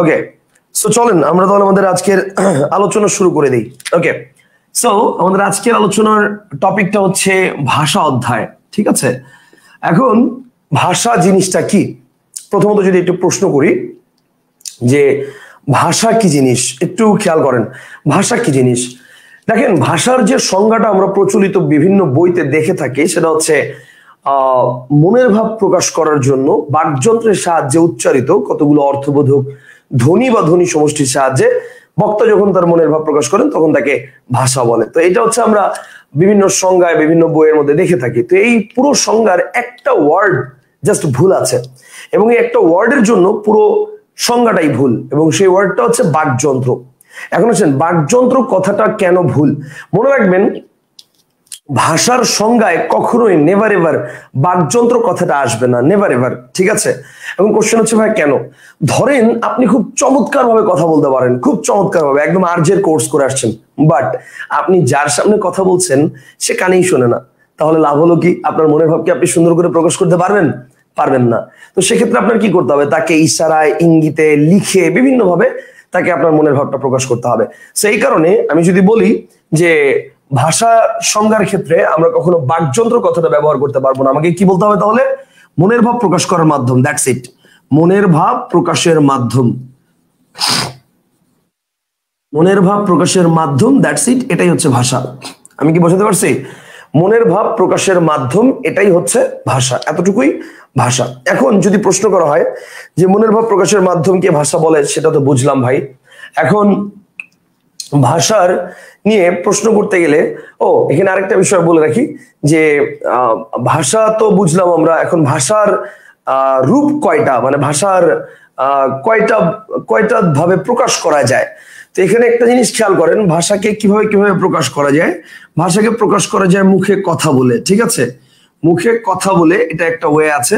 ওকে, so চলেন আমরা তাহলে আমাদের আজকের আলোচনা শুরু করে দিই। ওকে, সো আমাদের আজকের আলোচনার টপিকটা হচ্ছে ভাষা অধ্যায়। ঠিক আছে, এখন ভাষা জিনিসটা কি, প্রথমত যদি একটু প্রশ্ন করি যে ভাষা কি জিনিস, একটু খেয়াল করেন ভাষা কি জিনিস। দেখেন, ভাষার যে সংজ্ঞাটা আমরা প্রচলিত বিভিন্ন বইতে দেখে থাকি সেটা হচ্ছে মনের ভাব প্রকাশ করার জন্য বাকযন্ত্রের সাহায্যে উচ্চারিত কতগুলো অর্থবোধক ধ্বনি বা ধ্বনি সমষ্টির সাহায্যে বক্তা যখন তার মনের ভাব প্রকাশ করেন তখন তাকে ভাষা বলে। তো এটা হচ্ছে আমরা বিভিন্ন সংজ্ঞায় বিভিন্ন বইয়ের মধ্যে দেখে থাকি। তো এই পুরো সংজ্ঞার একটা ওয়ার্ড জাস্ট ভুল আছে, এবং এই একটা ওয়ার্ডের জন্য পুরো সংজ্ঞাটাই ভুল, এবং সেই ওয়ার্ডটা হচ্ছে বাকযন্ত্র। এখন আসেন, বাকযন্ত্র কথাটা কেন ভুল মনে রাখবেন। ভাষার সংজ্ঞায় কখনোই নেভার এভার বাকযন্ত্র কথাটা আসবে না, নেভার এভার। ঠিক আছে, এখন কোশ্চেন হচ্ছে ভাই কেন? ধরেন আপনি খুব চমৎকার ভাবে কথা বলতে পারেন, খুব চমৎকার ভাবে, একদম আরজের কোর্স করে আসছেন, বাট আপনি যার সামনে কথা বলছেন সে কানেই শোনে না, তাহলে লাভ হলো কি? আপনার মনের ভাবকে আপনি সুন্দর করে প্রকাশ করতে পারবেন? পারবেন না। তো সেক্ষেত্রে আপনার কি করতে হবে? তাকে ইশারায়, ইঙ্গিতে, লিখে বিভিন্ন ভাবে তাকে আপনার মনের ভাবটা প্রকাশ করতে হবে। সেই কারণে আমি যদি বলি যে ভাষা সংজ্ঞার ক্ষেত্রে আমরা কখনো বাকযন্ত্র কথাটা ব্যবহার করতে পারবো না, আমাকে কি বলতে হবে তাহলে? মনের ভাব প্রকাশ করার মাধ্যম, দ্যাটস ইট। মনের ভাব প্রকাশের মাধ্যম, মনের ভাব প্রকাশের মাধ্যম, দ্যাটস ইট। এটাই হচ্ছে ভাষা। আমি কি বোঝাতে পারছি? মনের ভাব প্রকাশের মাধ্যম, এটাই হচ্ছে ভাষা, এতটুকুই ভাষা। এখন যদি প্রশ্ন করা হয় যে মনের ভাব প্রকাশের মাধ্যমকে ভাষা বলে, সেটা তো বুঝলাম ভাই। এখন ভাষার নিয়ে প্রশ্ন করতে গেলে এখানে আরেকটা বিষয় বলে রাখি যে ভাষা তো বুঝলাম আমরা, এখন ভাষার রূপ কয়টা, মানে ভাষার কয়টা কয়টা ভাবে প্রকাশ করা যায়। তো এখানে একটা জিনিস খেয়াল করেন, ভাষাকে কিভাবে কিভাবে প্রকাশ করা যায়। ভাষাকে প্রকাশ করা যায় মুখে কথা বলে। ঠিক আছে, মুখে কথা বলে, এটা একটা ওয়ে আছে।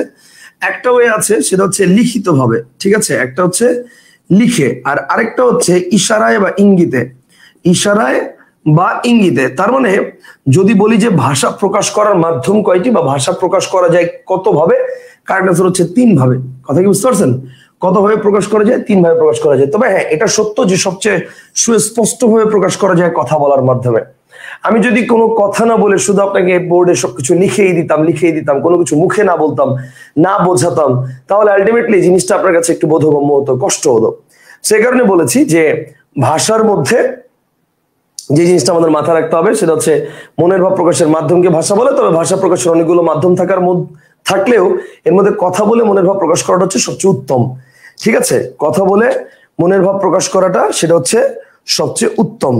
একটা ওয়ে আছে সেটা হচ্ছে লিখিত ভাবে। ঠিক আছে, একটা হচ্ছে লিখে, আর আরেকটা হচ্ছে ইশারায় বা ইঙ্গিতে। ইশারায় বা ইঙ্গিতে, তার মানে যদি বলি যে ভাষা প্রকাশ করার মাধ্যম কয়টি বা ভাষা প্রকাশ করা যায় কত ভাবে, কারেক্ট আনসার হচ্ছে 3 ভাবে। কথা কি বুঝতে পারছেন? কত ভাবে প্রকাশ করা যায়? 3 ভাবে প্রকাশ করা যায়। তবে হ্যাঁ, এটা সত্য যে সবচেয়ে সুস্পষ্ট ভাবে প্রকাশ করা যায় কথা বলার মাধ্যমে। আমি যদি কোনো কথা না বলে শুধু আপনাকে বোর্ডে সবকিছু লিখেই দিতাম, কোনো কিছু মুখে না বলতাম, না বোঝাতাম, তাহলে আলটিমেটলি জিনিসটা আপনার কাছে একটু বোধগম্য হতো, কষ্ট হতো। সেই কারণে বলেছি যে ভাষার মধ্যে যে জিনিসটা আমাদের মাথায় রাখতে হবে সেটা হচ্ছে মনের ভাব প্রকাশের মাধ্যমকে ভাষা বলে। তবে ভাষা প্রকাশের অনেকগুলো মাধ্যম থাকলেও এর মধ্যে কথা বলে মনের ভাব প্রকাশ করাটা হচ্ছে সবচেয়ে উত্তম। ঠিক আছে, কথা বলে মনের ভাব প্রকাশ করাটা সেটা হচ্ছে সবচেয়ে উত্তম।